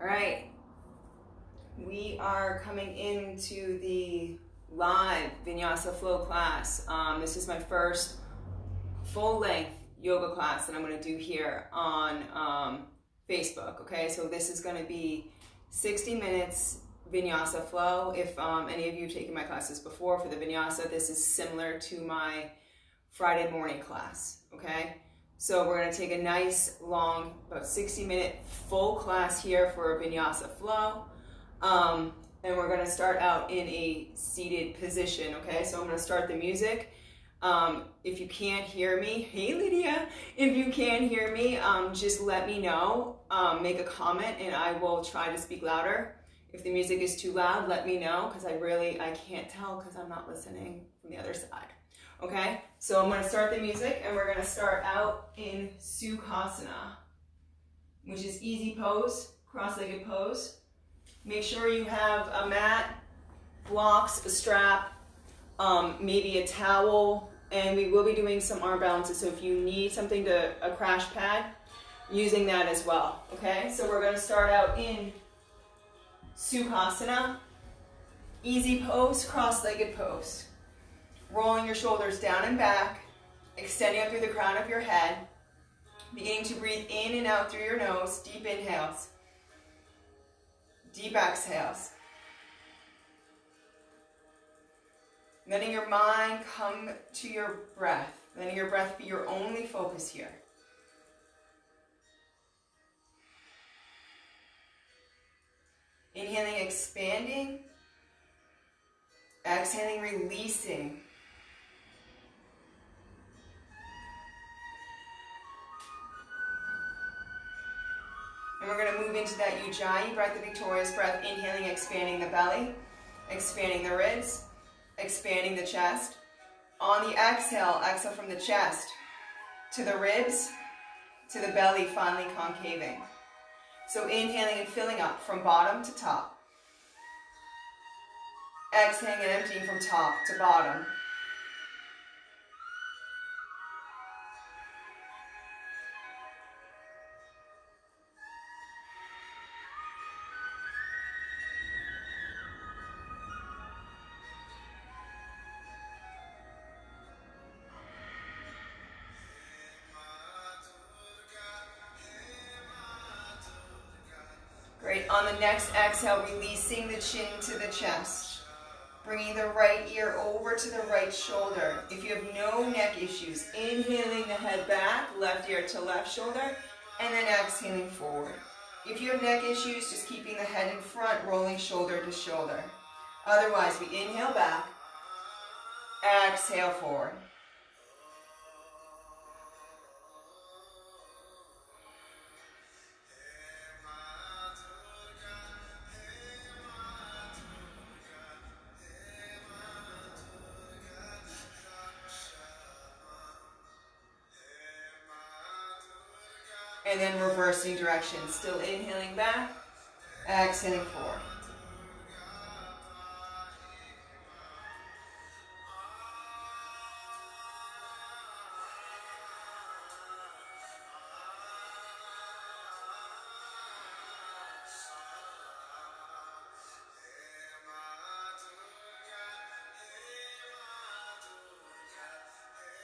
All right, we are coming into the live vinyasa flow class. This is my first full-length yoga class that I'm going to do here on Facebook. Okay, so this is going to be 60 minutes vinyasa flow. If any of you have taken my classes before for the vinyasa, this is similar to my Friday morning class. Okay, so we're going to take a nice long, about 60-minute full class here for a vinyasa flow. And we're going to start out in a seated position. Okay, so I'm going to start the music. If you can't hear me, hey Lydia, if you can't hear me, just let me know, make a comment and I will try to speak louder. If the music is too loud, let me know, because I can't tell because I'm not listening from the other side. Okay, so I'm going to start the music and we're going to start out in Sukhasana, which is easy pose, cross-legged pose. Make sure you have a mat, blocks, a strap, maybe a towel, and we will be doing some arm balances, so if you need something a crash pad, using that as well. Okay, so we're going to start out in Sukhasana, easy pose, cross-legged pose. Rolling your shoulders down and back, extending up through the crown of your head, beginning to breathe in and out through your nose, deep inhales, deep exhales. Letting your mind come to your breath, letting your breath be your only focus here. Inhaling, expanding, exhaling, releasing. And we're going to move into that Ujjayi breath, the victorious breath, inhaling, expanding the belly, expanding the ribs, expanding the chest. On the exhale, exhale from the chest to the ribs, to the belly, finally concaving. So inhaling and filling up from bottom to top. Exhaling and emptying from top to bottom. Great. On the next exhale, releasing the chin to the chest. Bringing the right ear over to the right shoulder. If you have no neck issues, inhaling the head back, left ear to left shoulder, and then exhaling forward. If you have neck issues, just keeping the head in front, rolling shoulder to shoulder. Otherwise, we inhale back, exhale forward. And then reversing direction. Still inhaling back, exhaling forward.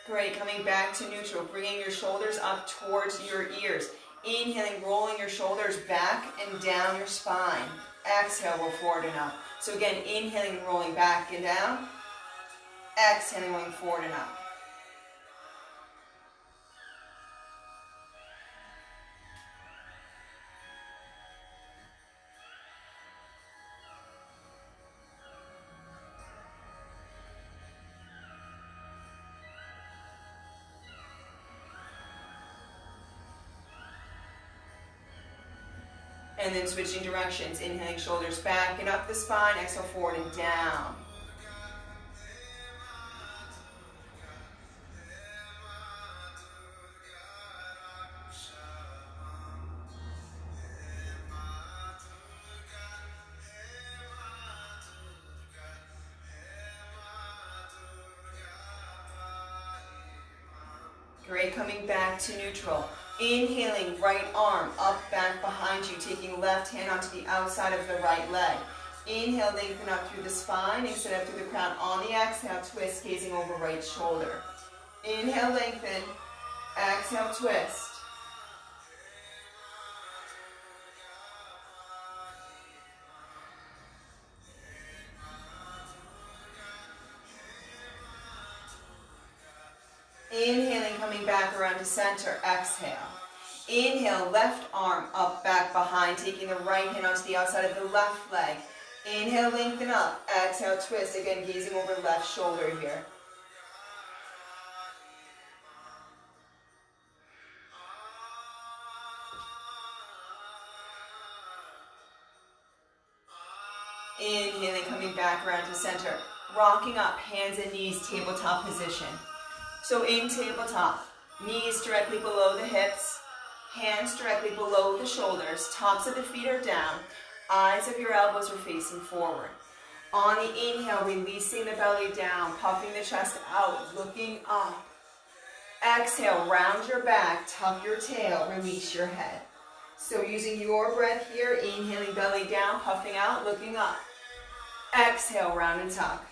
Great, coming back to neutral, bringing your shoulders up towards your ears. Inhaling, rolling your shoulders back and down your spine. Exhale, roll forward and up. So again, inhaling, rolling back and down. Exhaling, rolling forward and up. And then switching directions, inhaling shoulders back and up the spine, exhale forward and down. Great, coming back to neutral. Inhaling, right arm up, back, behind you, taking left hand onto the outside of the right leg. Inhale, lengthen up through the spine, extend up through the crown. On the exhale, twist, gazing over right shoulder. Inhale, lengthen. Exhale, twist. Inhaling, coming back around to center. Exhale. Inhale, left arm up, back, behind, taking the right hand onto the outside of the left leg. Inhale, lengthen up. Exhale, twist. Again, gazing over left shoulder here. Inhaling, coming back around to center. Rocking up, hands and knees, tabletop position. So in tabletop, knees directly below the hips, hands directly below the shoulders, tops of the feet are down, eyes of your elbows are facing forward. On the inhale, releasing the belly down, puffing the chest out, looking up. Exhale, round your back, tuck your tail, release your head. So using your breath here, inhaling belly down, puffing out, looking up. Exhale, round and tuck.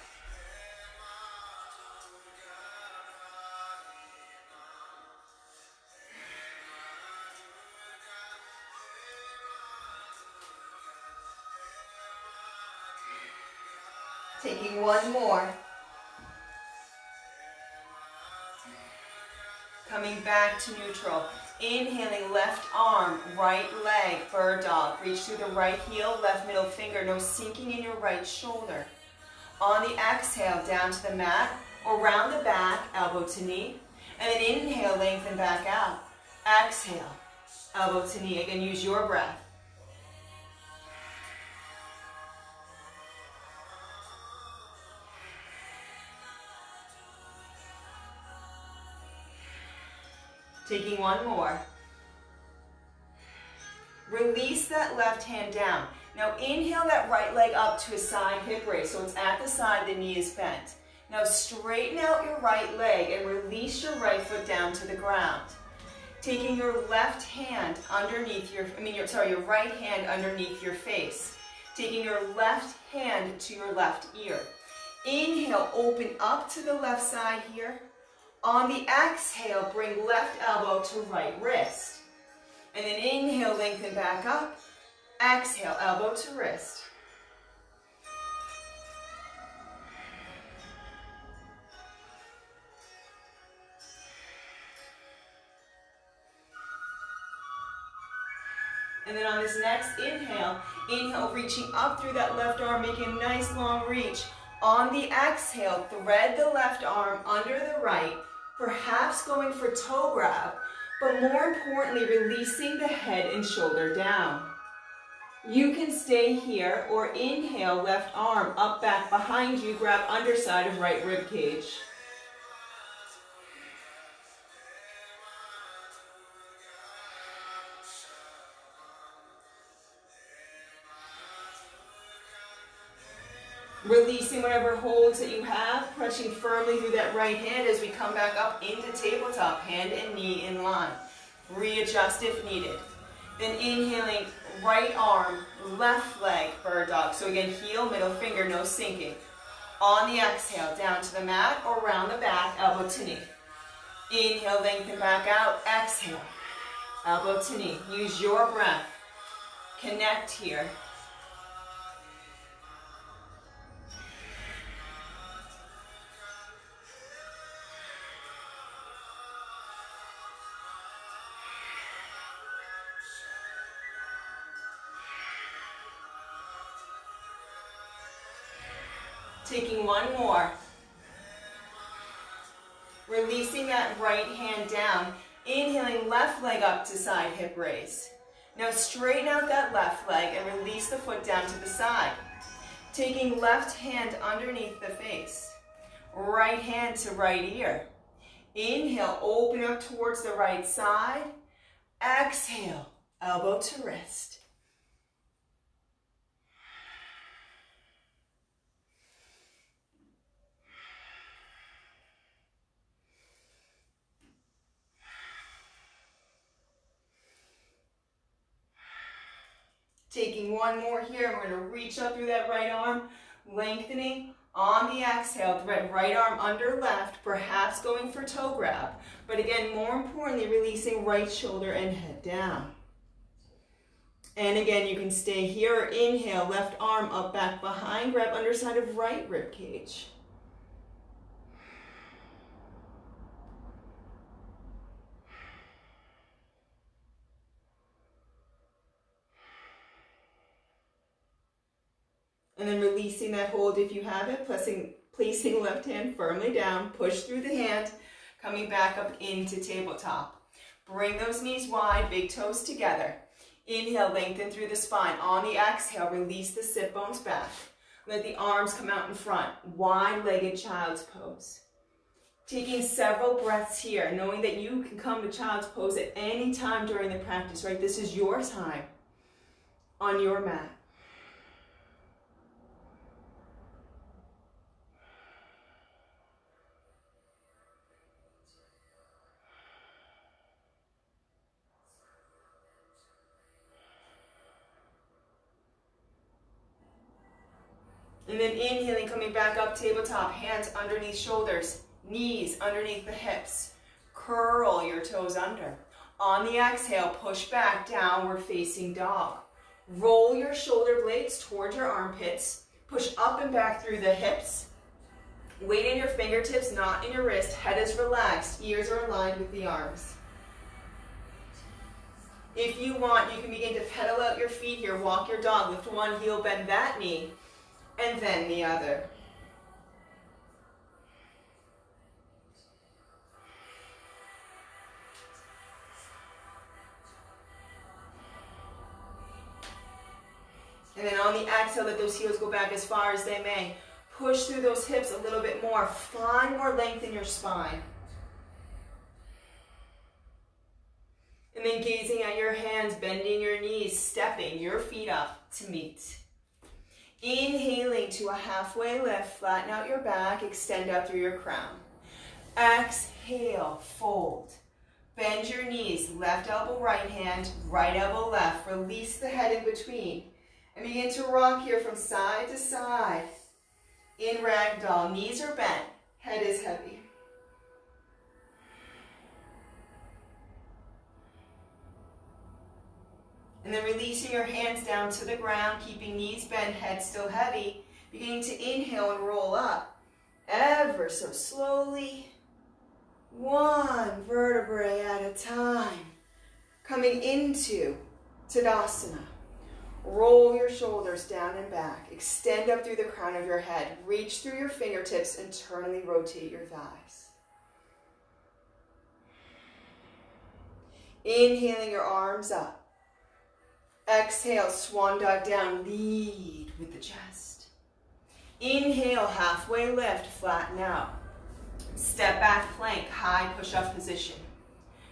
Taking one more. Coming back to neutral. Inhaling, left arm, right leg, bird dog. Reach through the right heel, left middle finger. No sinking in your right shoulder. On the exhale, down to the mat or round the back, elbow to knee. And then inhale, lengthen back out. Exhale, elbow to knee. Again, use your breath. Taking one more. Release that left hand down. Now inhale that right leg up to a side hip raise. So it's at the side, the knee is bent. Now straighten out your right leg and release your right foot down to the ground. Taking your left hand underneath your right hand underneath your face. Taking your left hand to your left ear. Inhale, open up to the left side here. On the exhale, bring left elbow to right wrist. And then inhale, lengthen back up. Exhale, elbow to wrist. And then on this next inhale, reaching up through that left arm, making a nice long reach. On the exhale, thread the left arm under the right, perhaps going for toe grab, but more importantly, releasing the head and shoulder down. You can stay here or inhale, left arm up, back, behind you, grab underside of right rib cage. Releasing whatever holds that you have, pressing firmly through that right hand as we come back up into tabletop, hand and knee in line. Readjust if needed. Then inhaling, right arm, left leg, bird dog. So again, heel, middle finger, no sinking. On the exhale, down to the mat or round the back, elbow to knee. Inhale, lengthen back out. Exhale, elbow to knee. Use your breath. Connect here. Taking one more. Releasing that right hand down. Inhaling, left leg up to side hip raise. Now straighten out that left leg and release the foot down to the side. Taking left hand underneath the face. Right hand to right ear. Inhale, open up towards the right side. Exhale, elbow to wrist. Taking one more here, we're going to reach up through that right arm, lengthening. On the exhale, thread right arm under left, perhaps going for toe grab. But again, more importantly, releasing right shoulder and head down. And again, you can stay here. Inhale, left arm up, back, behind. Grab underside of right rib cage. And then releasing that hold if you have it, placing left hand firmly down, push through the hand, coming back up into tabletop. Bring those knees wide, big toes together. Inhale, lengthen through the spine. On the exhale, release the sit bones back. Let the arms come out in front, wide-legged child's pose. Taking several breaths here, knowing that you can come to child's pose at any time during the practice, right? This is your time on your mat. And then inhaling, coming back up, tabletop, hands underneath shoulders, knees underneath the hips. Curl your toes under. On the exhale, push back, downward facing dog. Roll your shoulder blades towards your armpits. Push up and back through the hips. Weight in your fingertips, not in your wrist. Head is relaxed, ears are aligned with the arms. If you want, you can begin to pedal out your feet here. Walk your dog, lift one heel, bend that knee. And then the other. And then on the exhale, let those heels go back as far as they may. Push through those hips a little bit more. Find more length in your spine. And then gazing at your hands, bending your knees, stepping your feet up to meet. Inhaling to a halfway lift, flatten out your back, extend up through your crown. Exhale, fold. Bend your knees, left elbow right hand, right elbow left. Release the head in between. And begin to rock here from side to side. In ragdoll, knees are bent, head is heavy. And then releasing your hands down to the ground, keeping knees bent, head still heavy. Beginning to inhale and roll up, ever so slowly, one vertebrae at a time. Coming into Tadasana. Roll your shoulders down and back. Extend up through the crown of your head. Reach through your fingertips, internally rotate your thighs. Inhaling your arms up. Exhale, swan dive down, lead with the chest. Inhale, halfway lift, flatten out. Step back plank, high push-up position.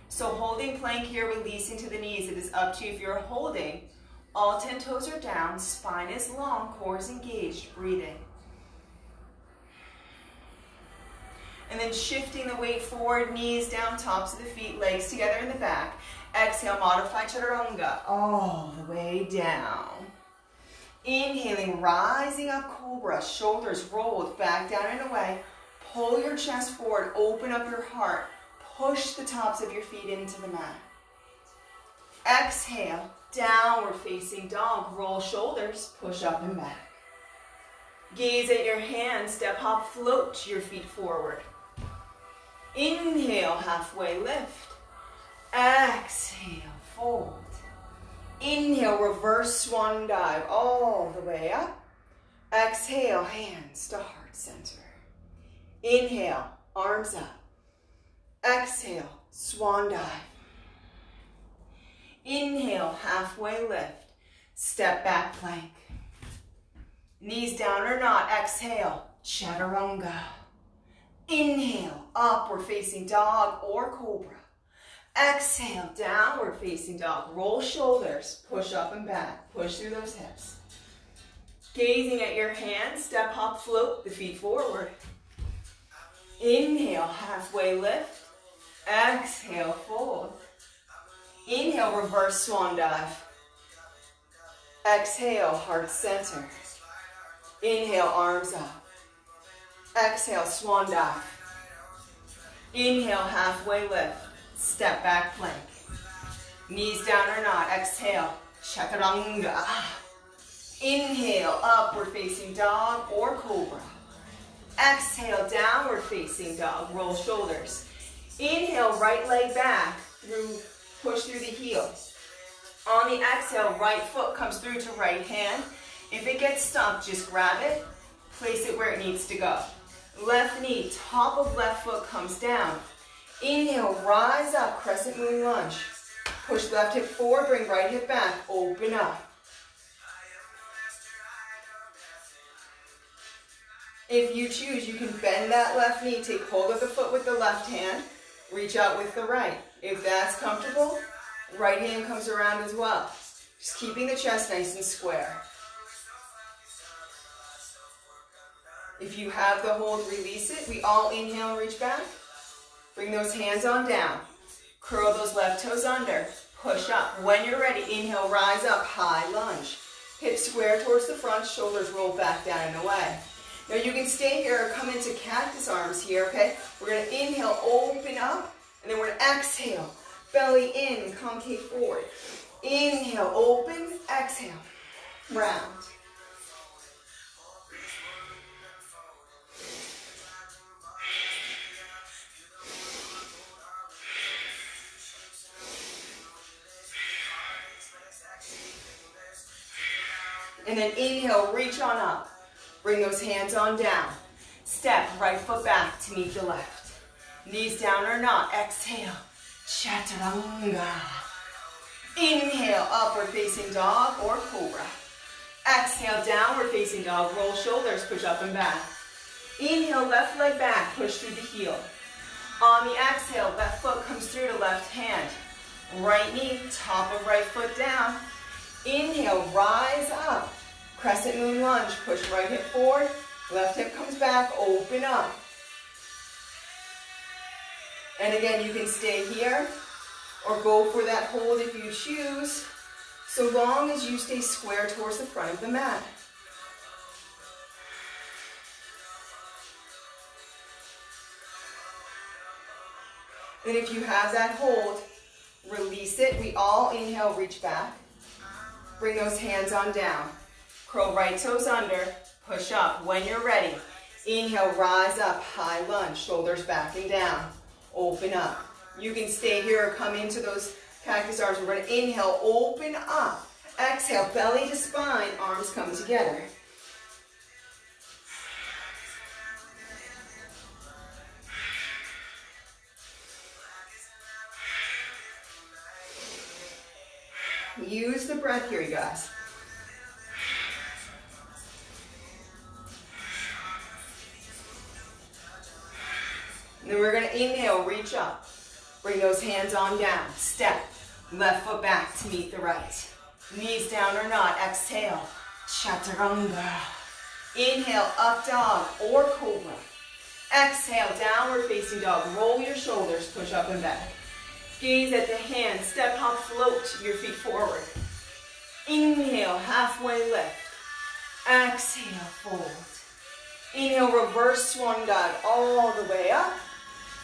So holding plank here, releasing to the knees. It is up to you if you're holding. All 10 toes are down, spine is long, core is engaged, breathing. And then shifting the weight forward, knees down, tops of the feet, legs together in the back. Exhale, modified chaturanga, all the way down. Inhaling, rising up, cobra, shoulders rolled, back down and away. Pull your chest forward, open up your heart. Push the tops of your feet into the mat. Exhale, downward facing dog, roll shoulders, push up and back. Gaze at your hands, step, hop, float your feet forward. Inhale, halfway lift. Exhale, fold. Inhale, reverse swan dive all the way up. Exhale, hands to heart center. Inhale, arms up. Exhale, swan dive. Inhale, halfway lift. Step back plank. Knees down or not. Exhale, chaturanga. Inhale, upward facing dog or cobra. Exhale, downward facing dog. Roll shoulders, push up and back. Push through those hips. Gazing at your hands, step, hop, float the feet forward. Inhale, halfway lift. Exhale, fold. Inhale, reverse swan dive. Exhale, heart center. Inhale, arms up. Exhale, swan dive. Inhale, halfway lift. Step back plank. Knees down or not. Exhale, chaturanga. Inhale, upward facing dog or cobra. Exhale, downward facing dog. Roll shoulders. Inhale, right leg back. Push through the heel. On the exhale, right foot comes through to right hand. If it gets stuck, just grab it. Place it where it needs to go. Left knee, top of left foot comes down. Inhale, rise up, crescent moon lunge. Push left hip forward, bring right hip back, open up. If you choose, you can bend that left knee, take hold of the foot with the left hand, reach out with the right. If that's comfortable, right hand comes around as well. Just keeping the chest nice and square. If you have the hold, release it. We all inhale and reach back. Bring those hands on down. Curl those left toes under. Push up. When you're ready, inhale, rise up, high lunge. Hips square towards the front, shoulders roll back down and away. Now you can stay here or come into cactus arms here, okay? We're going to inhale, open up, and then we're going to exhale. Belly in, concave forward. Inhale, open, exhale, round. And then inhale, reach on up. Bring those hands on down. Step right foot back to meet the left. Knees down or not. Exhale. Chaturanga. Inhale, upward facing dog or cobra. Exhale, downward facing dog. Roll shoulders, push up and back. Inhale, left leg back, push through the heel. On the exhale, left foot comes through to left hand. Right knee, top of right foot down. Inhale, rise up. Crescent moon lunge, push right hip forward. Left hip comes back, open up. And again, you can stay here or go for that hold if you choose, so long as you stay square towards the front of the mat. And if you have that hold, release it. We all inhale, reach back. Bring those hands on down. Curl right toes under, push up. When you're ready, inhale, rise up, high lunge, shoulders back and down. Open up. You can stay here or come into those cactus arms. We're going to inhale, open up. Exhale, belly to spine, arms come together. Use the breath here, you guys. And then we're going to inhale, reach up. Bring those hands on down. Step. Left foot back to meet the right. Knees down or not. Exhale. Chaturanga. Inhale, up dog or cobra. Exhale, downward facing dog. Roll your shoulders, push up and back. Gaze at the hands. Step, hop, float your feet forward. Inhale, halfway lift. Exhale, fold. Inhale, reverse swan dive all the way up.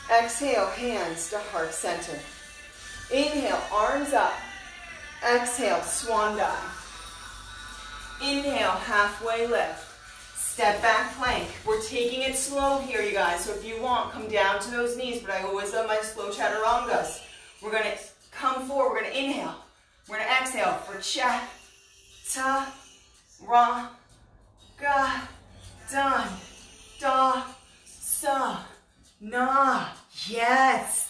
Exhale, hands to heart center. Inhale, arms up. Exhale, swan dive. Inhale, halfway lift. Step back plank. We're taking it slow here, you guys. So if you want, come down to those knees, but I always love my slow chaturangas. We're going to come forward. We're going to inhale. We're going to exhale for cha-ta-ra-ga. Done. Da. Sa. Na. Yes.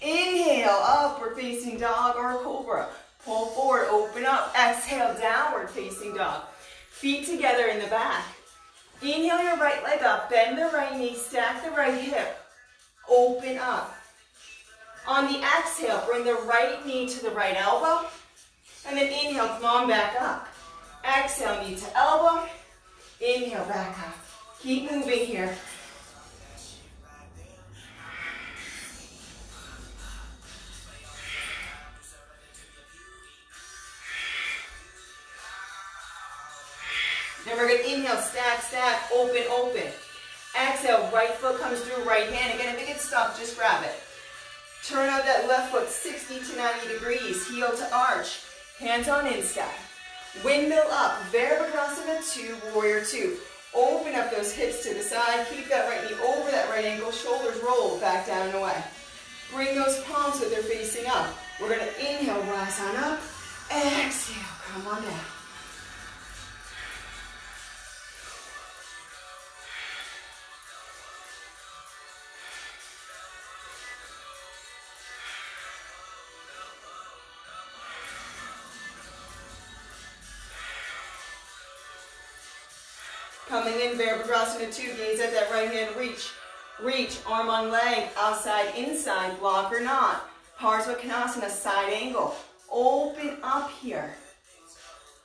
Inhale, upward facing dog or cobra. Pull forward, open up. Exhale, downward facing dog. Feet together in the back. Inhale your right leg up. Bend the right knee. Stack the right hip. Open up. On the exhale, bring the right knee to the right elbow. And then inhale, come on back up. Exhale, knee to elbow. Inhale, back up. Keep moving here. Then we're going to inhale, stack, stack, open, open. Exhale, right foot comes through right hand. Again, if it gets stuck, just grab it. Turn out that left foot 60 to 90 degrees, heel to arch. Hands on instep. Windmill up, Virabhadrasana 2, warrior 2. Open up those hips to the side. Keep that right knee over that right ankle. Shoulders roll back down and away. Bring those palms so they're facing up. We're going to inhale, rise on up. Exhale, come on down. Coming in, Virabhadrasana 2, gaze at that right hand, reach. Reach, arm on leg, outside, inside, block or not. Parsvakonasana, side angle. Open up here.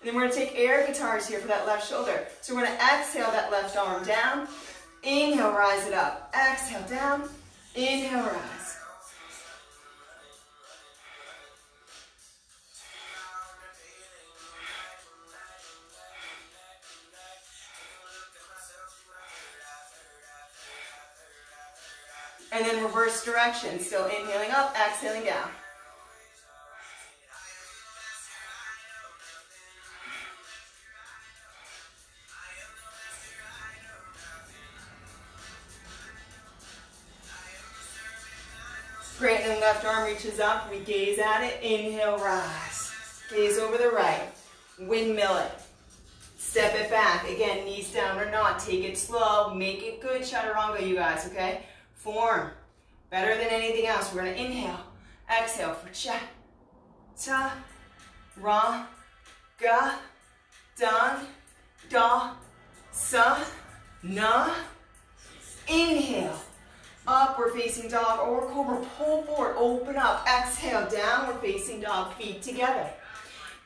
And then we're going to take air guitars here for that left shoulder. So we're going to exhale that left arm down. Inhale, rise it up. Exhale, down. Inhale, rise. And then reverse direction. Still inhaling up, exhaling down. Great, and then left arm reaches up. We gaze at it. Inhale, rise. Gaze over the right. Windmill it. Step it back. Again, knees down or not. Take it slow. Make it good, chaturanga, you guys, okay? Form. Better than anything else. We're going to inhale. Exhale for cha, ta, ra, ga, dan, da, sa, na. Inhale. Upward facing dog or cobra. Pull forward. Open up. Exhale. Downward facing dog. Feet together.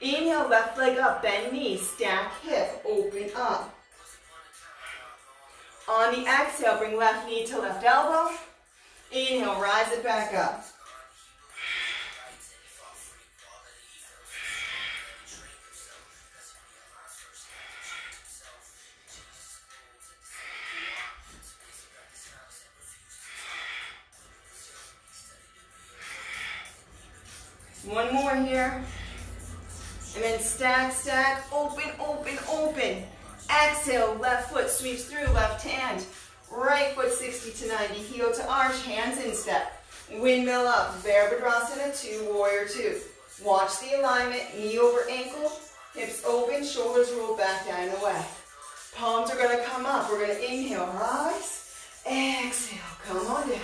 Inhale. Left leg up. Bend knee. Stack hip. Open up. On the exhale, bring left knee to left elbow. Inhale, rise it back up. One more here. And then stack, stack, open, open, open. Exhale, left foot sweeps through, left hand. Right foot 60 to 90, heel to arch, hands in step. Windmill up, Virabhadrasana 2, warrior 2. Watch the alignment, knee over ankle, hips open, shoulders roll back down and away. Palms are going to come up. We're going to inhale, rise. Exhale, come on down.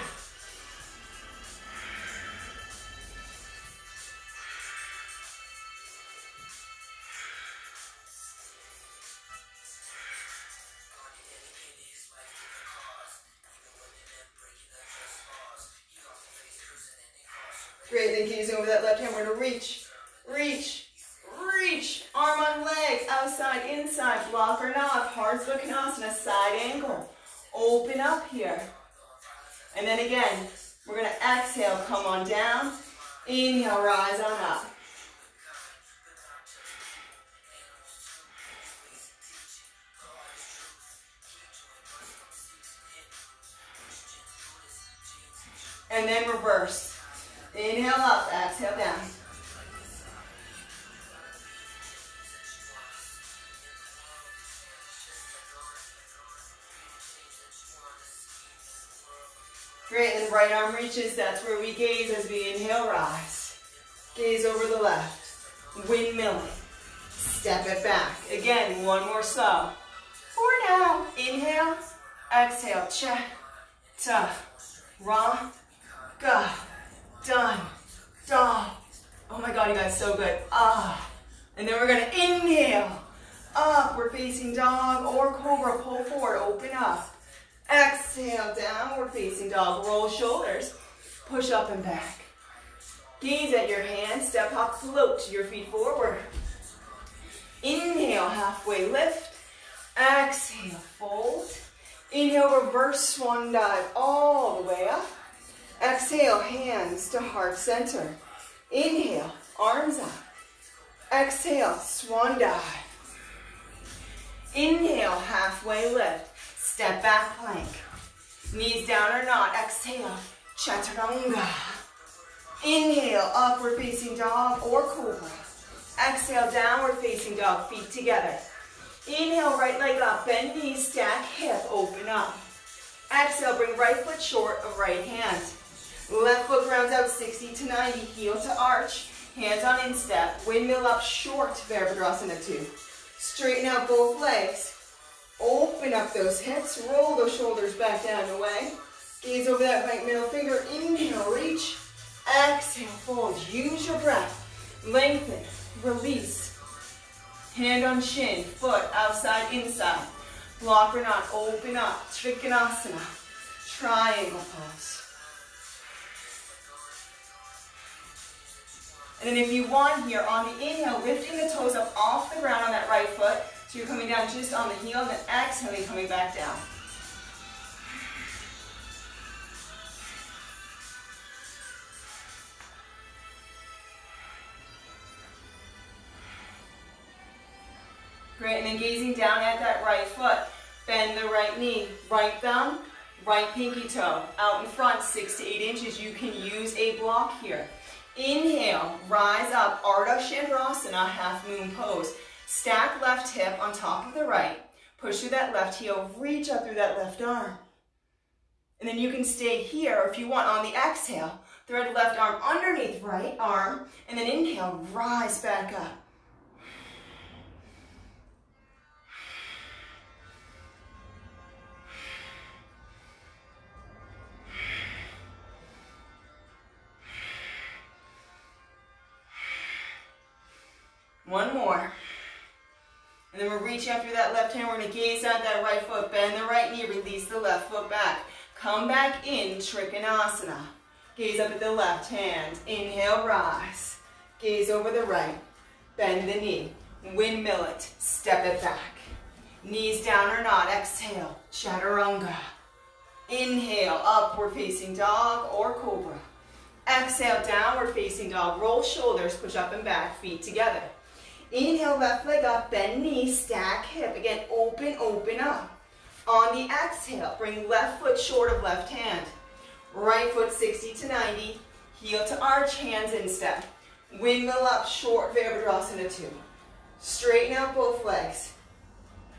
Great, then gaze over that left hand. We're going to reach, reach, reach. Arm on leg, outside, inside, block or not. Parsvakonasana, side angle. Open up here. And then again, we're going to exhale, come on down. Inhale, rise on up. And then reverse. Inhale up, exhale down. Great, and then right arm reaches, that's where we gaze as we inhale, rise. Gaze over the left. Windmill it. Step it back. Again, one more slow. For now. Inhale, exhale, cha, ta, ra, ga. Done. Da. Oh my God, you guys, so good. Ah. And then we're going to inhale. Upward facing dog or cobra. Pull forward. Open up. Exhale. Downward facing dog. Roll shoulders. Push up and back. Gaze at your hands. Step, hop, float to your feet forward. Inhale. Halfway lift. Exhale. Fold. Inhale. Reverse swan dive all the way up. Exhale, hands to heart center. Inhale, arms up. Exhale, swan dive. Inhale, halfway lift. Step back plank. Knees down or not. Exhale, chaturanga. Inhale, upward facing dog or cobra. Exhale, downward facing dog, feet together. Inhale, right leg up, bend knees, stack hip, open up. Exhale, bring right foot short of right hand. Left foot grounds out 60 to 90, heel to arch, hands on instep, windmill up short, Virabhadrasana 2. Straighten out both legs, open up those hips, roll those shoulders back down and away. Gaze over that right middle finger, inhale, reach, exhale, fold. Use your breath, lengthen, release. Hand on shin, foot outside, inside. Block or not, open up, Trikonasana, triangle pose. And then if you want here, on the inhale, lifting the toes up off the ground on that right foot, so you're coming down just on the heel, and then exhaling, coming back down. Great, and then gazing down at that right foot, bend the right knee, right thumb, right pinky toe, out in front 6 to 8 inches. You can use a block here. Inhale, rise up, Ardha Chandrasana, half moon pose. Stack left hip on top of the right, push through that left heel, reach up through that left arm. And then you can stay here, or if you want, on the exhale, thread left arm underneath right arm, and then inhale, rise back up. One more. And then we're reaching up through that left hand. We're going to gaze at that right foot. Bend the right knee. Release the left foot back. Come back in, Trikonasana. Gaze up at the left hand. Inhale, rise. Gaze over the right. Bend the knee. Windmill it. Step it back. Knees down or not. Exhale, chaturanga. Inhale, upward facing dog or cobra. Exhale, downward facing dog. Roll shoulders, push up and back, feet together. Inhale, left leg up, bend knee, stack hip. Again, open, open up. On the exhale, bring left foot short of left hand. Right foot 60 to 90, heel to arch, hands in step. Windmill up short, Virabhadrasana 2. Straighten out both legs.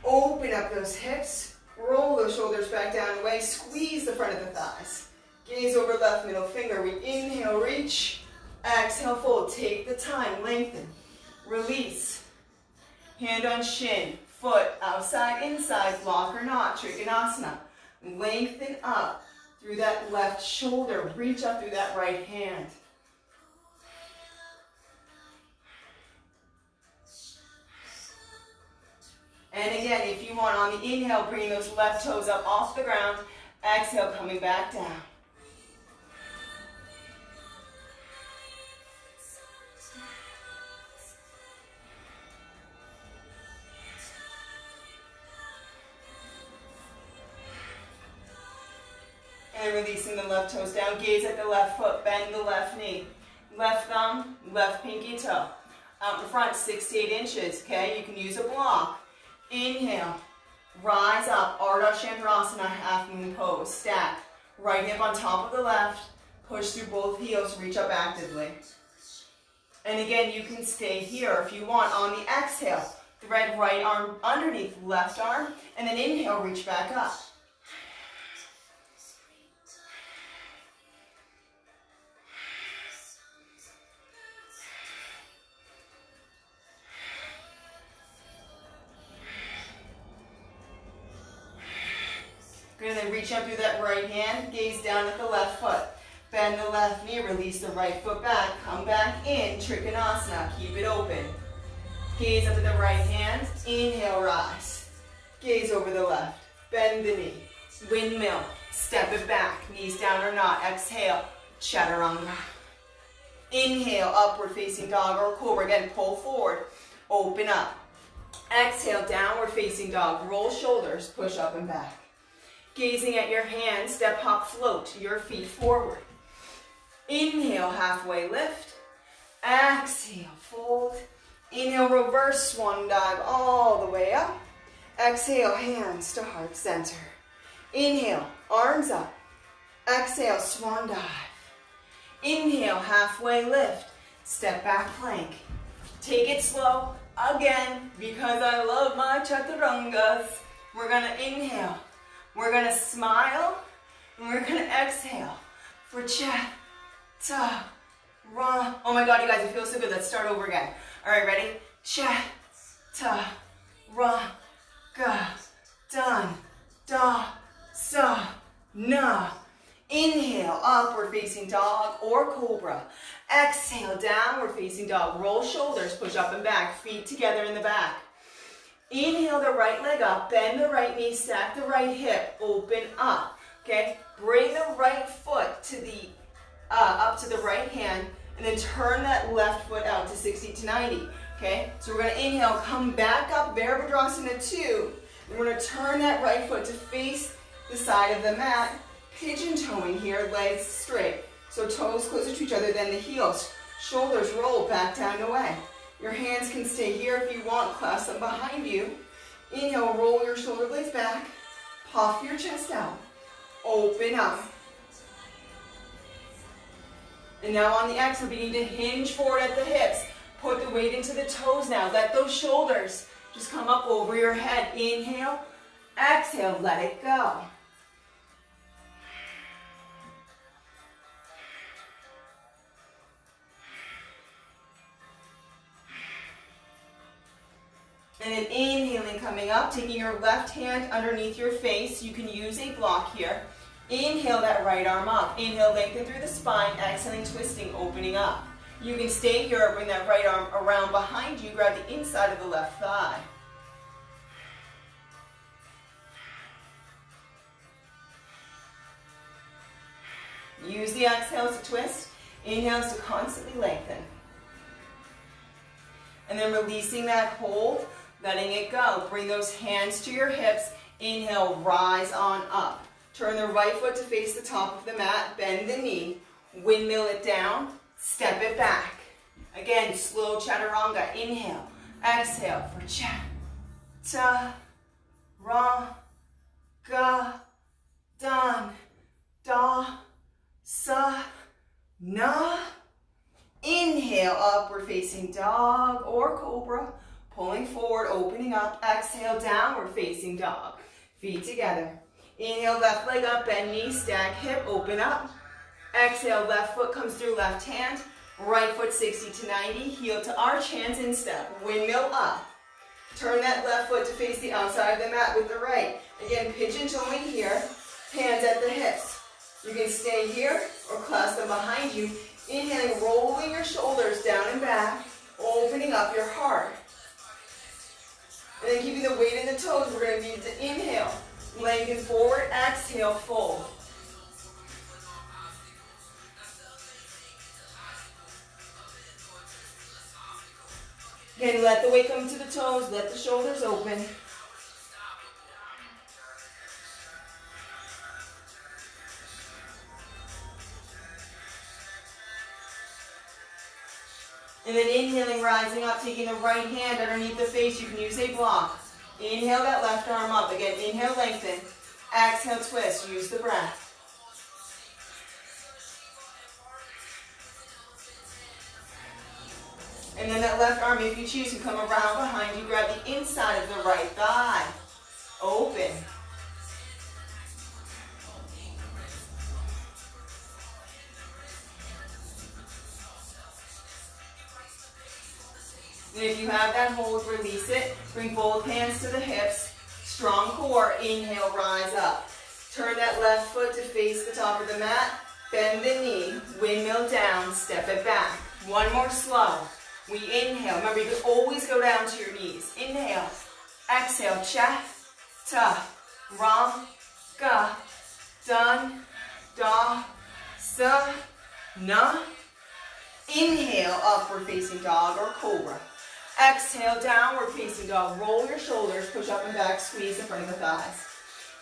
Open up those hips, roll those shoulders back down and away, squeeze the front of the thighs. Gaze over left middle finger, we inhale, reach, exhale, fold. Take the time, lengthen. Release. Hand on shin, foot outside, inside, block or not, Trikonasana. Lengthen up through that left shoulder, reach up through that right hand. And again, if you want, on the inhale, bring those left toes up off the ground, exhale, coming back down. And releasing the left toes down, gaze at the left foot, bend the left knee. Left thumb, left pinky toe. Out in front, 6 to 8 inches, okay? You can use a block. Inhale, rise up, Ardha Chandrasana, half moon pose. Stack, right hip on top of the left, push through both heels, reach up actively. And again, you can stay here if you want. On the exhale, thread right arm underneath left arm, and then inhale, reach back up. And then reach up through that right hand, gaze down at the left foot. Bend the left knee, release the right foot back. Come back in, Trikonasana, keep it open. Gaze up at the right hand, inhale, rise. Gaze over the left, bend the knee. Windmill, step it back, knees down or not. Exhale, chaturanga. Inhale, upward facing dog or cobra. Again, pull forward, open up. Exhale, downward facing dog. Roll shoulders, push up and back. Gazing at your hands, step, hop, float your feet forward. Inhale, halfway lift. Exhale, fold. Inhale, reverse swan dive all the way up. Exhale, hands to heart center. Inhale, arms up. Exhale, swan dive. Inhale, halfway lift. Step back plank. Take it slow again because I love my chaturangas. We're gonna inhale. We're gonna smile. And we're gonna exhale for chaturanga. Oh my God, you guys, it feels so good. Let's start over again. All right, ready? Chaturanga. Done. Da. Sa. Na. Inhale, upward facing dog or cobra. Exhale, downward facing dog. Roll shoulders, push up and back, feet together in the back. Inhale the right leg up, bend the right knee, stack the right hip, open up. Okay, bring the right foot to the up to the right hand, and then turn that left foot out to 60 to 90. Okay, so we're gonna inhale, come back up, Virabhadrasana 2. And we're gonna turn that right foot to face the side of the mat. Pigeon toeing here, legs straight. So toes closer to each other than the heels. Shoulders roll back down and away. Your hands can stay here if you want, clasp them behind you. Inhale, roll your shoulder blades back. Puff your chest out. Open up. And now on the exhale, begin to hinge forward at the hips. Put the weight into the toes now. Let those shoulders just come up over your head. Inhale, exhale, let it go. And then inhaling, coming up, taking your left hand underneath your face. You can use a block here. Inhale that right arm up. Inhale, lengthen through the spine. Exhaling, twisting, opening up. You can stay here, bring that right arm around behind you. Grab the inside of the left thigh. Use the exhales to twist. Inhales to constantly lengthen. And then releasing that hold. Letting it go. Bring those hands to your hips. Inhale, rise on up. Turn the right foot to face the top of the mat. Bend the knee. Windmill it down. Step it back. Again, slow chaturanga. Inhale. Exhale for chaturanga. Done. Da. Sa. Na. Inhale, upward facing dog or cobra. Pulling forward, opening up. Exhale, downward facing dog. Feet together. Inhale, left leg up, bend knee, stack hip, open up. Exhale, left foot comes through left hand. Right foot 60 to 90. Heel to arch, hands in step. Windmill up. Turn that left foot to face the outside of the mat with the right. Again, pigeon toeing here. Hands at the hips. You can stay here or clasp them behind you. Inhaling, rolling your shoulders down and back. Opening up your heart. And then keeping the weight in the toes, we're going to need to inhale. Lengthen forward, exhale, fold. Again, let the weight come to the toes, let the shoulders open. And then inhaling, rising up, taking the right hand underneath the face. You can use a block. Inhale that left arm up. Again, inhale, lengthen. Exhale, twist. Use the breath. And then that left arm, if you choose, can come around behind you. Grab the inside of the right thigh. Open. And if you have that hold, release it. Bring both hands to the hips. Strong core. Inhale, rise up. Turn that left foot to face the top of the mat. Bend the knee. Windmill down. Step it back. One more slow. We inhale. Remember, you can always go down to your knees. Inhale. Exhale. Chaturanga. Done. Da. Sa. Na. Inhale. Upward facing dog or cobra. Exhale, downward facing dog. Roll your shoulders, push up and back, squeeze the front of the thighs.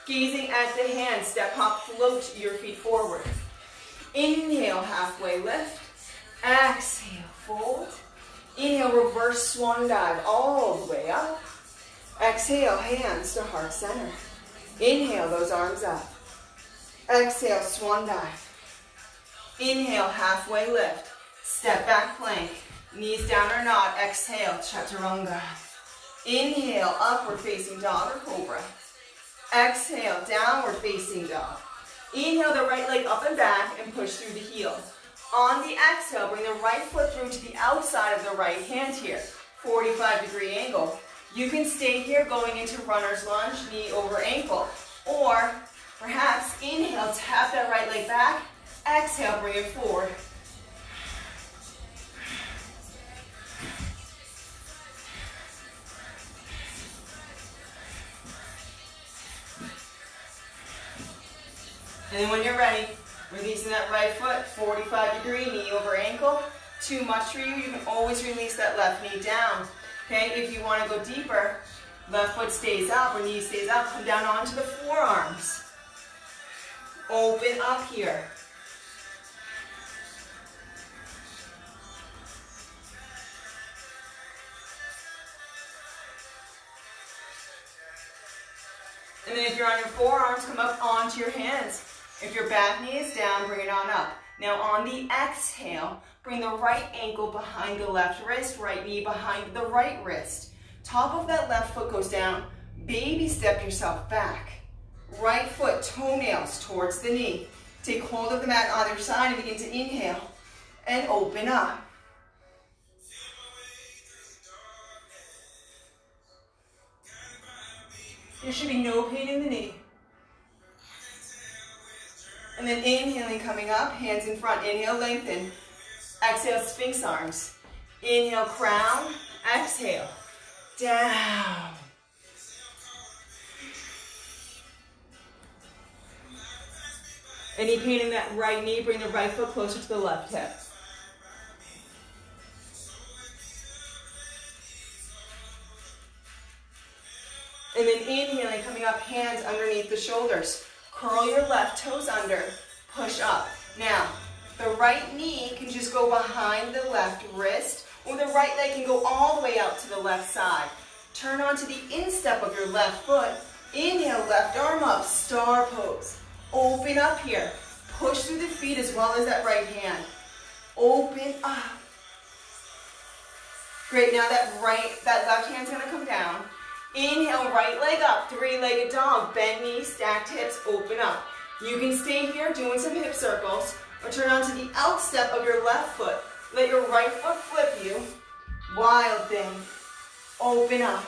Gazing at the hands, step, hop, float your feet forward. Inhale, halfway lift. Exhale, fold. Inhale, reverse swan dive all the way up. Exhale, hands to heart center. Inhale, those arms up. Exhale, swan dive. Inhale, halfway lift. Step back plank. Knees down or not. Exhale, chaturanga. Inhale, upward facing dog or cobra. Exhale, downward facing dog. Inhale the right leg up and back and push through the heel. On the exhale, bring the right foot through to the outside of the right hand here. 45-degree angle. You can stay here going into runner's lunge, knee over ankle. Or perhaps inhale, tap that right leg back. Exhale, bring it forward. And then when you're ready, releasing that right foot, 45-degree, knee over ankle. Too much for you, you can always release that left knee down. Okay, if you want to go deeper, left foot stays up or knee stays up, come down onto the forearms. Open up here. And then if you're on your forearms, come up onto your hands. If your back knee is down, bring it on up. Now on the exhale, bring the right ankle behind the left wrist, right knee behind the right wrist. Top of that left foot goes down. Baby step yourself back. Right foot, toenails towards the knee. Take hold of the mat on either side and begin to inhale and open up. There should be no pain in the knee. And then inhaling, coming up, hands in front. Inhale, lengthen. Exhale, sphinx arms. Inhale, crown. Exhale, down. Any pain in that right knee, bring the right foot closer to the left hip. And then inhaling, coming up, hands underneath the shoulders. Curl your left toes under, push up. Now, the right knee can just go behind the left wrist, or the right leg can go all the way out to the left side. Turn onto the instep of your left foot. Inhale, left arm up, star pose. Open up here. Push through the feet as well as that right hand. Open up. Great, now that left hand's gonna come down. Inhale, right leg up, three-legged dog. Bend knees, stacked hips, open up. You can stay here doing some hip circles, or turn onto the outstep of your left foot. Let your right foot flip you. Wild thing. Open up.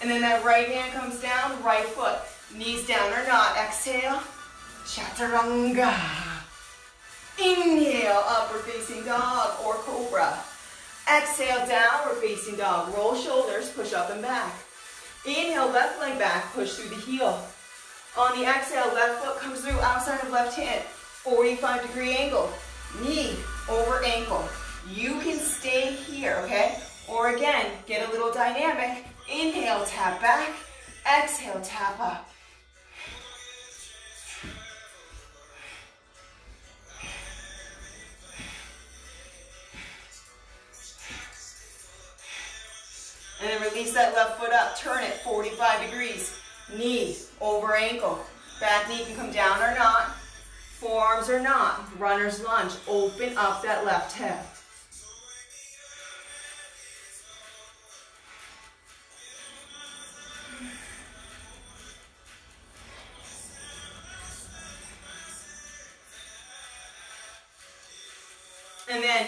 And then that right hand comes down, right foot. Knees down or not. Exhale. Chaturanga. Inhale, upward facing dog or cobra. Exhale, downward facing dog. Roll shoulders, push up and back. Inhale, left leg back, push through the heel. On the exhale, left foot comes through outside of left hand. 45-degree angle. Knee over ankle. You can stay here, okay? Or again, get a little dynamic. Inhale, tap back. Exhale, tap up. And then release that left foot up. Turn it 45 degrees. Knee over ankle. Back knee can come down or not. Forearms or not. Runner's lunge. Open up that left hip. And then,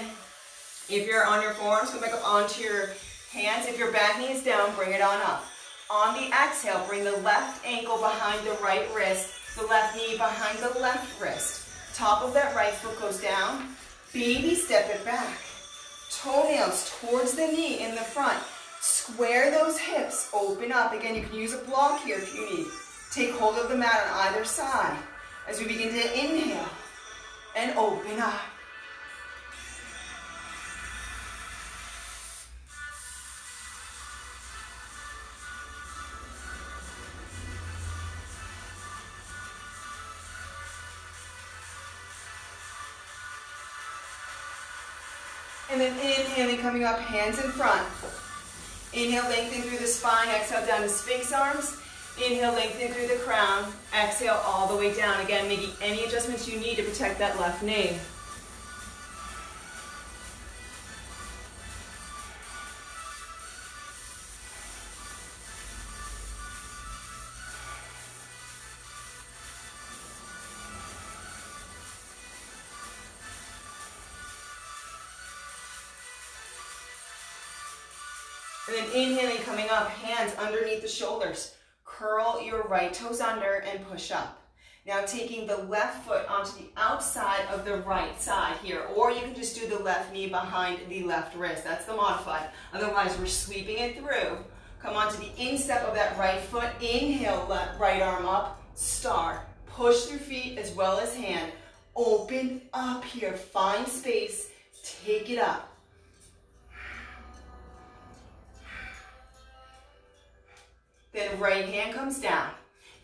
if you're on your forearms, come back up onto your hands. If your back knee is down, bring it on up. On the exhale, bring the left ankle behind the right wrist, the left knee behind the left wrist. Top of that right foot goes down. Baby step it back. Toenails towards the knee in the front. Square those hips, open up. Again, you can use a block here if you need. Take hold of the mat on either side as we begin to inhale and open up. And then inhaling, coming up, hands in front. Inhale, lengthen through the spine. Exhale, down to Sphinx arms. Inhale, lengthen through the crown. Exhale, all the way down. Again, making any adjustments you need to protect that left knee. And then inhaling, coming up, hands underneath the shoulders. Curl your right toes under and push up. Now taking the left foot onto the outside of the right side here, or you can just do the left knee behind the left wrist. That's the modified. Otherwise, we're sweeping it through. Come onto the instep of that right foot. Inhale, left, right arm up, star. Push through feet as well as hand. Open up here, find space, take it up. Then right hand comes down.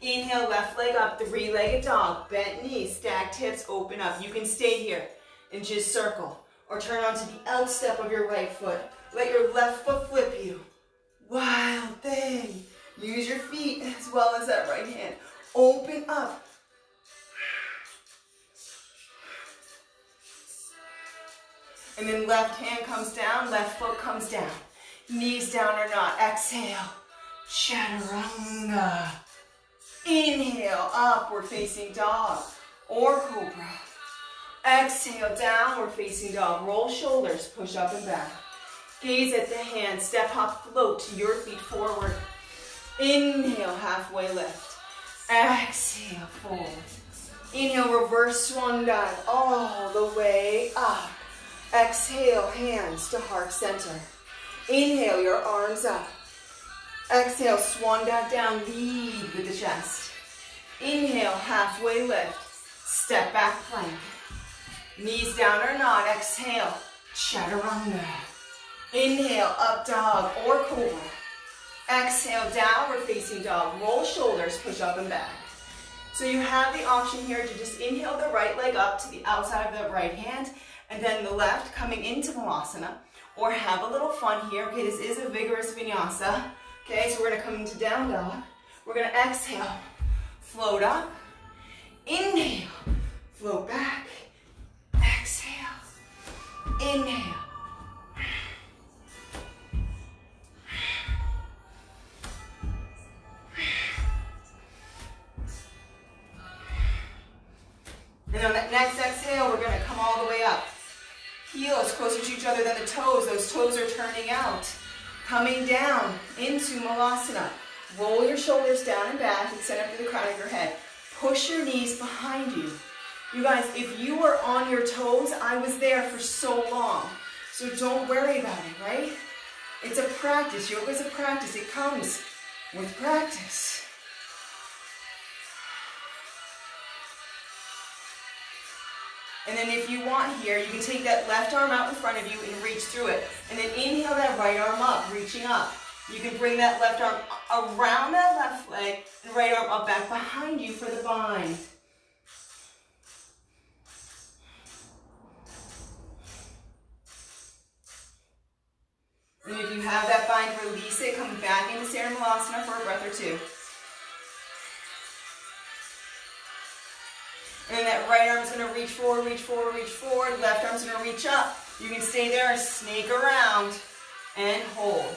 Inhale, left leg up, three-legged dog. Bent knees, stacked hips, open up. You can stay here and just circle. Or turn onto the outstep of your right foot. Let your left foot flip you. Wild thing. Use your feet as well as that right hand. Open up. And then left hand comes down, left foot comes down. Knees down or not. Exhale. Chaturanga. Inhale, upward facing dog or cobra. Exhale, downward facing dog. Roll shoulders, push up and back. Gaze at the hands, step, hop, float to your feet forward. Inhale, halfway lift. Exhale, fold. Inhale, reverse swan dive all the way up. Exhale, hands to heart center. Inhale, your arms up. Exhale, swan dive down, lead with the chest. Inhale, halfway lift, step back plank. Knees down or not, exhale, chaturanga. Inhale, up dog or cobra. Exhale, downward facing dog, roll shoulders, push up and back. So you have the option here to just inhale the right leg up to the outside of the right hand, and then the left coming into Malasana, or have a little fun here. Okay, this is a vigorous vinyasa. Okay, so we're going to come into down dog. We're going to exhale, float up, inhale, float back, exhale, inhale. And on that next exhale, we're going to come all the way up. Heels closer to each other than the toes. Those toes are turning out. Coming down into Malasana. Roll your shoulders down and back, extend up to the crown of your head. Push your knees behind you. You guys, if you were on your toes, I was there for so long. So don't worry about it, right? It's a practice. Yoga is a practice. It comes with practice. And then if you want here, you can take that left arm out in front of you and reach through it. And then inhale that right arm up, reaching up. You can bring that left arm around that left leg and right arm up back behind you for the bind. And if you have that bind, release it, come back into Malasana for a breath or two. And then that right arm is going to reach forward, reach forward, reach forward. Left arm is going to reach up. You can stay there and snake around and hold.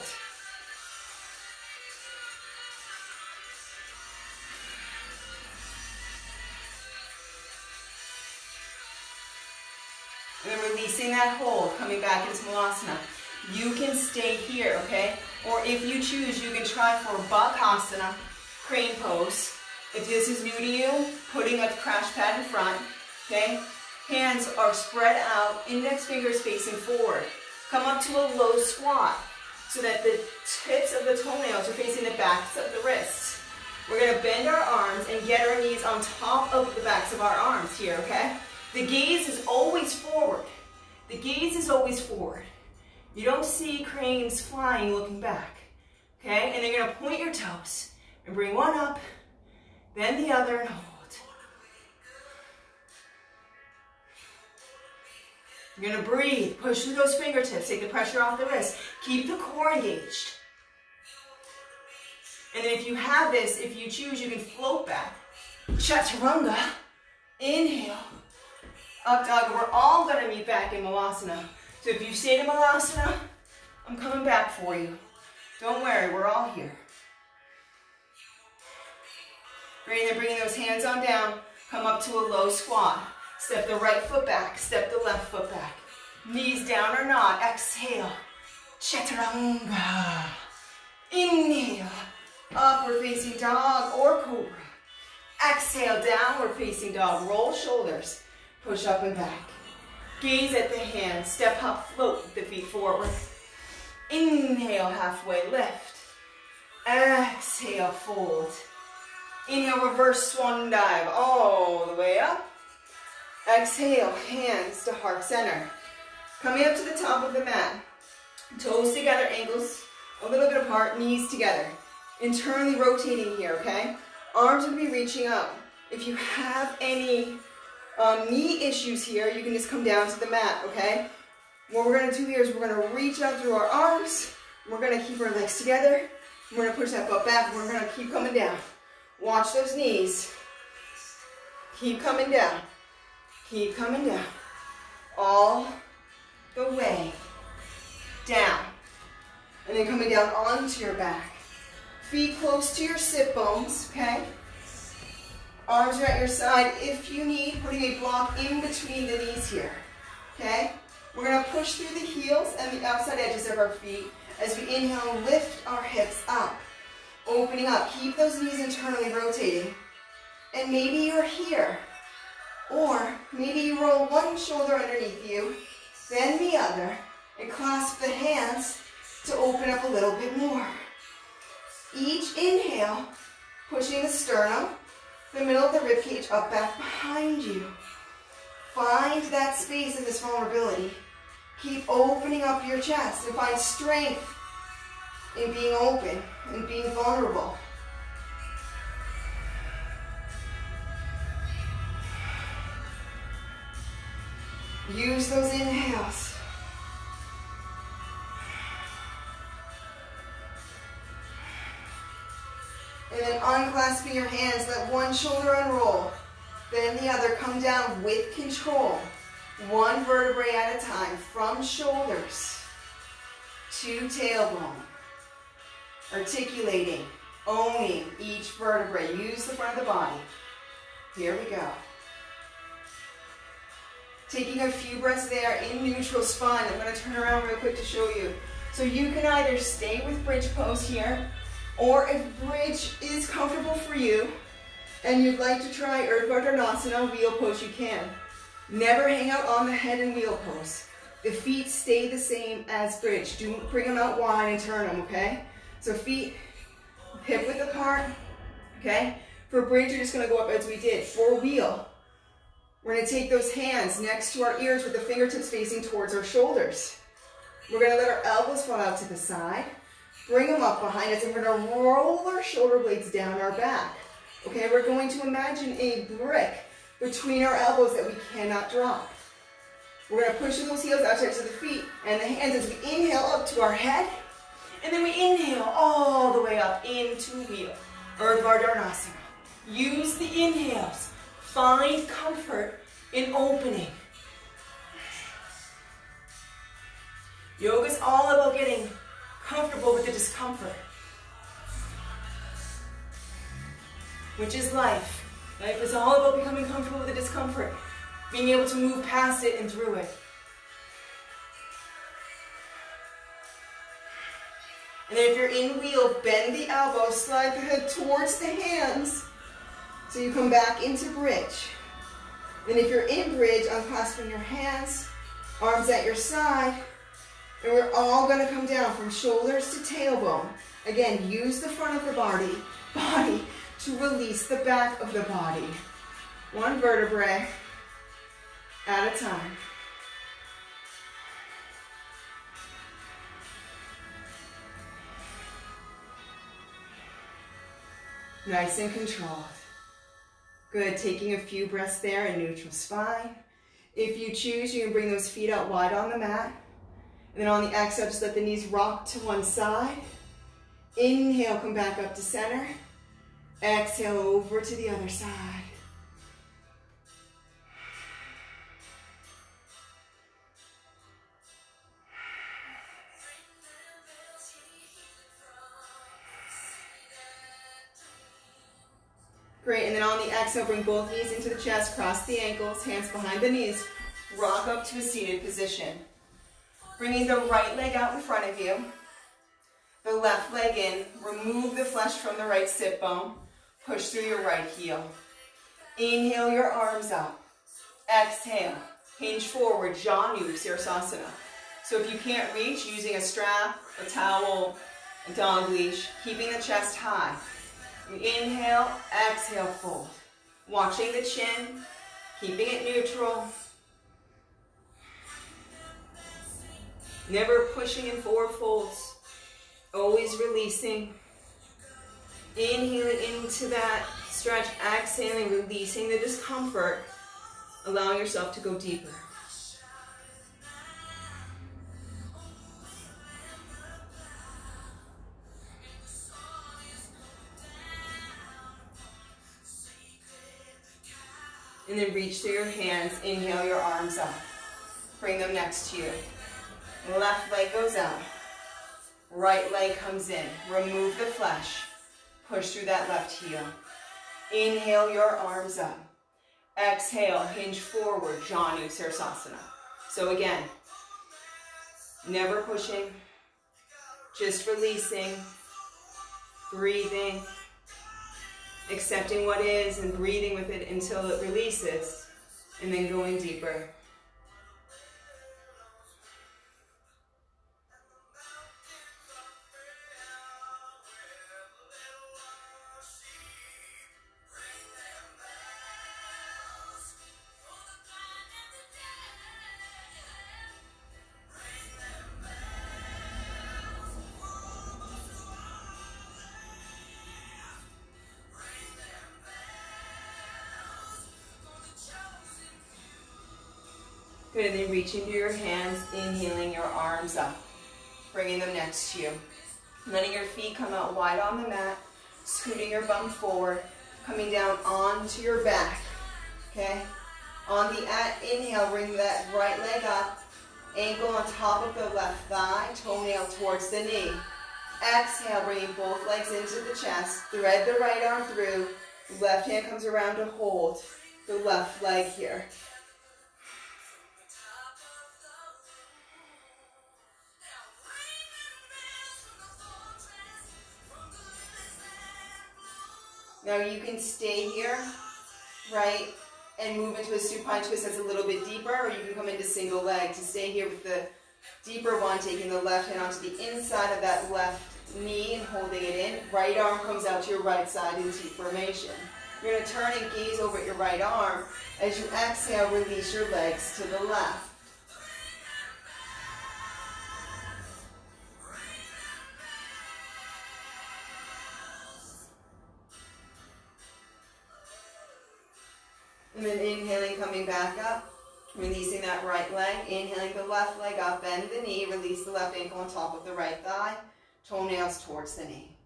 And then releasing that hold, coming back into Malasana. You can stay here, okay? Or if you choose, you can try for Bakasana, crane pose. If this is new to you, putting a crash pad in front, okay? Hands are spread out, index fingers facing forward. Come up to a low squat so that the tips of the toenails are facing the backs of the wrists. We're going to bend our arms and get our knees on top of the backs of our arms here, okay? The gaze is always forward. The gaze is always forward. You don't see cranes flying looking back, okay? And then you're going to point your toes and bring one up, then the other, and hold. You're gonna breathe, push through those fingertips, take the pressure off the wrist. Keep the core engaged. And then if you have this, if you choose, you can float back. Chaturanga. Inhale. Up dog. We're all gonna meet back in Malasana. So if you stay to Malasana, I'm coming back for you. Don't worry, we're all here. Great, then bringing those hands on down. Come up to a low squat. Step the right foot back, step the left foot back. Knees down or not. Exhale. Chaturanga. Inhale. Upward facing dog or cobra. Exhale, downward facing dog. Roll shoulders. Push up and back. Gaze at the hands. Step up, float the feet forward. Inhale, halfway lift. Exhale, fold. Inhale, reverse swan dive all the way up. Exhale, hands to heart center. Coming up to the top of the mat. Toes together, ankles a little bit apart, knees together. Internally rotating here, okay? Arms will be reaching up. If you have any knee issues here, you can just come down to the mat, okay? What we're gonna do here is we're gonna reach out through our arms. We're gonna keep our legs together. We're gonna push that butt back. We're gonna keep coming down. Watch those knees. Keep coming down. Keep coming down. All the way down. And then coming down onto your back. Feet close to your sit bones, okay? Arms are at your side. If you need, putting a block in between the knees here, okay? We're gonna push through the heels and the outside edges of our feet as we inhale and lift our hips up. Opening up, keep those knees internally rotating. And maybe you're here, or maybe you roll one shoulder underneath you, then the other, and clasp the hands to open up a little bit more. Each inhale, pushing the sternum, the middle of the rib cage up back behind you. Find that space in this vulnerability. Keep opening up your chest and find strength in being open and being vulnerable. Use those inhales. And then unclasping your hands, let one shoulder unroll, then the other come down with control. One vertebrae at a time, from shoulders to tailbone. Articulating, owning each vertebrae. Use the front of the body. Here we go. Taking a few breaths there in neutral spine. I'm going to turn around real quick to show you. So you can either stay with bridge pose here, or if bridge is comfortable for you, and you'd like to try Urdhva Dhanasana, wheel pose, you can. Never hang out on the head in wheel pose. The feet stay the same as bridge. Don't bring them out wide and turn them, okay? So feet hip width apart, okay? For bridge, you're just gonna go up as we did. For wheel, we're gonna take those hands next to our ears with the fingertips facing towards our shoulders. We're gonna let our elbows fall out to the side, bring them up behind us, and we're gonna roll our shoulder blades down our back. Okay, we're going to imagine a brick between our elbows that we cannot drop. We're gonna push those heels outside to the feet and the hands as we inhale up to our head, and then we inhale all the way up into wheel, Urdhva Dhanasana. Use the inhales. Find comfort in opening. Yoga is all about getting comfortable with the discomfort, which is life. Life is all about becoming comfortable with the discomfort, being able to move past it and through it. And then if you're in wheel, bend the elbows, slide the head towards the hands, so you come back into bridge. And if you're in bridge, unclasping your hands, arms at your side, and we're all gonna come down from shoulders to tailbone. Again, use the front of the body to release the back of the body. One vertebrae at a time. Nice and controlled. Good, taking a few breaths there in neutral spine. If you choose, you can bring those feet out wide on the mat. And then on the exhale, just let the knees rock to one side. Inhale, come back up to center. Exhale, over to the other side. Great, and then on the exhale, bring both knees into the chest, cross the ankles, hands behind the knees, rock up to a seated position. Bringing the right leg out in front of you, the left leg in, remove the flesh from the right sit bone, push through your right heel. Inhale your arms up. Exhale, hinge forward, Janu, Savasana. So if you can't reach, using a strap, a towel, a dog leash, keeping the chest high. Inhale, exhale, fold. Watching the chin, keeping it neutral. Never pushing in forward folds. Always releasing. Inhaling into that stretch, exhaling, releasing the discomfort. Allowing yourself to go deeper. And then reach through your hands, inhale your arms up. Bring them next to you. Left leg goes out. Right leg comes in. Remove the flesh. Push through that left heel. Inhale your arms up. Exhale, hinge forward, Janu, Savasana. So again, never pushing, just releasing, breathing, accepting what is and breathing with it until it releases, and then going deeper. Good, and then reaching through your hands, inhaling your arms up, bringing them next to you. Letting your feet come out wide on the mat, scooting your bum forward, coming down onto your back, okay? On the inhale, bring that right leg up, ankle on top of the left thigh, toenail towards the knee. Exhale, bringing both legs into the chest, thread the right arm through, left hand comes around to hold the left leg here. Now you can stay here, right, and move into a supine twist that's a little bit deeper, or you can come into single leg. To stay here with the deeper one, taking the left hand onto the inside of that left knee and holding it in. Right arm comes out to your right side in T formation. You're going to turn and gaze over at your right arm. As you exhale, release your legs to the left. And then inhaling, coming back up, releasing that right leg. Inhaling the left leg up, bend the knee, release the left ankle on top of the right thigh, toenails towards the knee.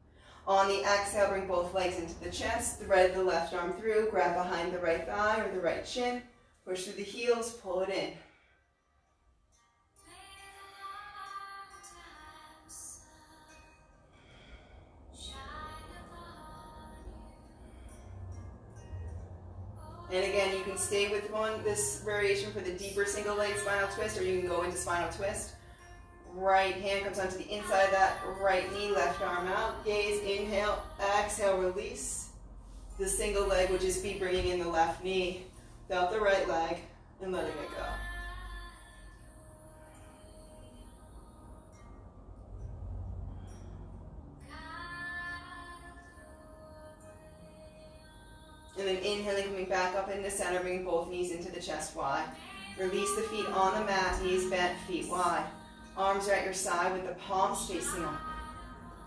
On the exhale, bring both legs into the chest, thread the left arm through, grab behind the right thigh or the right shin, push through the heels, pull it in. And again, you can stay with this variation for the deeper single leg spinal twist, or you can go into spinal twist. Right hand comes onto the inside of that right knee, left arm out. Gaze, inhale, exhale, release the single leg, which is be bringing in the left knee without the right leg and letting it go. And then inhaling, coming back up into center, bringing both knees into the chest wide. Release the feet on the mat, knees bent, feet wide. Arms are at your side with the palms facing up.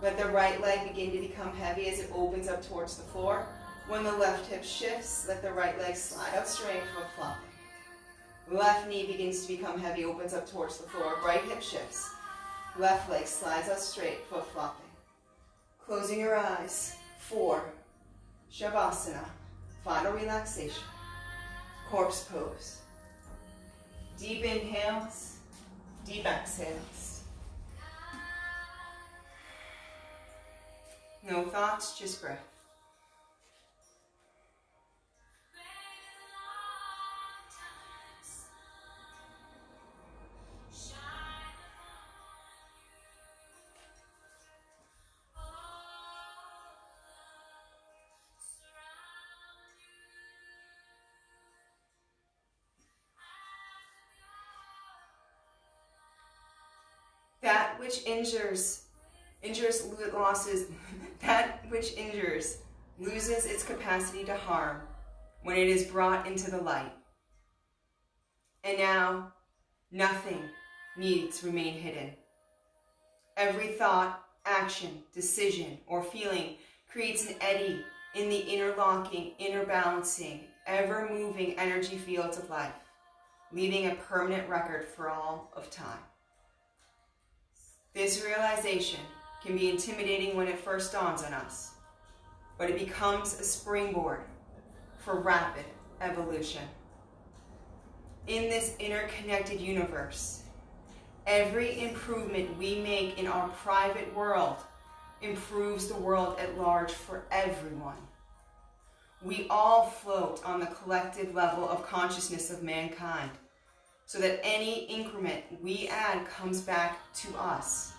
Let the right leg begin to become heavy as it opens up towards the floor. When the left hip shifts, let the right leg slide out straight, flip flop. Left knee begins to become heavy, opens up towards the floor. Right hip shifts. Left leg slides out straight, foot flopping. Closing your eyes. 4. Shavasana. Final relaxation. Corpse pose. Deep inhales. Deep exhales. No thoughts, just breath. That which loses its capacity to harm when it is brought into the light. And now, nothing needs remain hidden. Every thought, action, decision, or feeling creates an eddy in the interlocking, interbalancing, ever-moving energy fields of life, leaving a permanent record for all of time. This realization can be intimidating when it first dawns on us, but it becomes a springboard for rapid evolution. In this interconnected universe, every improvement we make in our private world improves the world at large for everyone. We all float on the collective level of consciousness of mankind, so that any increment we add comes back to us.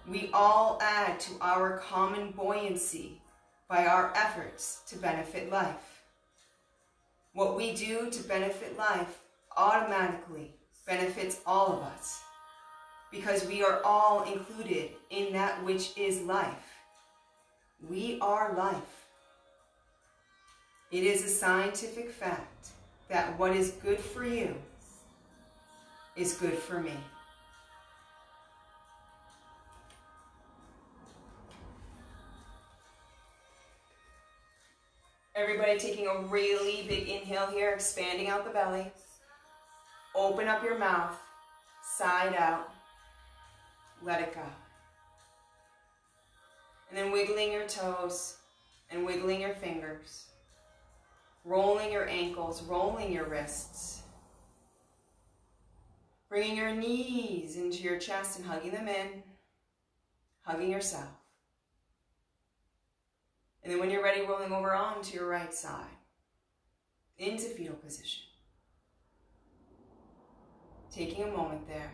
We all add to our common buoyancy by our efforts to benefit life. What we do to benefit life automatically benefits all of us, because we are all included in that which is life. We are life. It is a scientific fact that what is good for you is good for me. Everybody taking a really big inhale here, expanding out the belly. Open up your mouth, side out. Let it go. And then wiggling your toes and wiggling your fingers. Rolling your ankles, rolling your wrists. Bringing your knees into your chest and hugging them in. Hugging yourself. And then when you're ready, rolling over onto your right side. Into fetal position. Taking a moment there.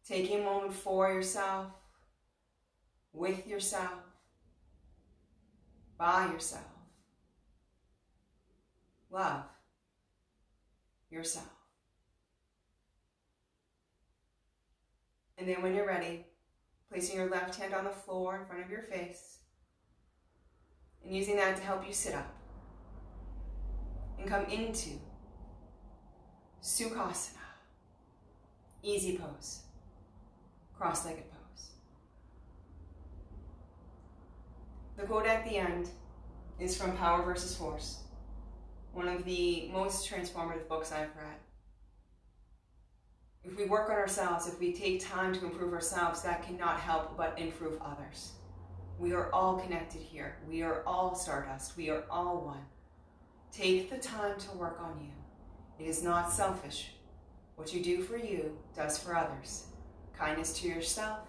Taking a moment for yourself. With yourself. By yourself. Love yourself. And then when you're ready, placing your left hand on the floor in front of your face and using that to help you sit up and come into Sukhasana, easy pose, cross-legged pose. The quote at the end is from Power versus Force, one of the most transformative books I've read. If we work on ourselves, if we take time to improve ourselves, that cannot help but improve others. We are all connected here. We are all stardust. We are all one. Take the time to work on you. It is not selfish. What you do for you does for others. Kindness to yourself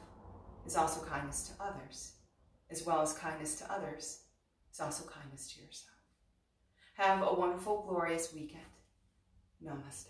is also kindness to others, as well as kindness to others is also kindness to yourself. Have a wonderful, glorious weekend. Namaste.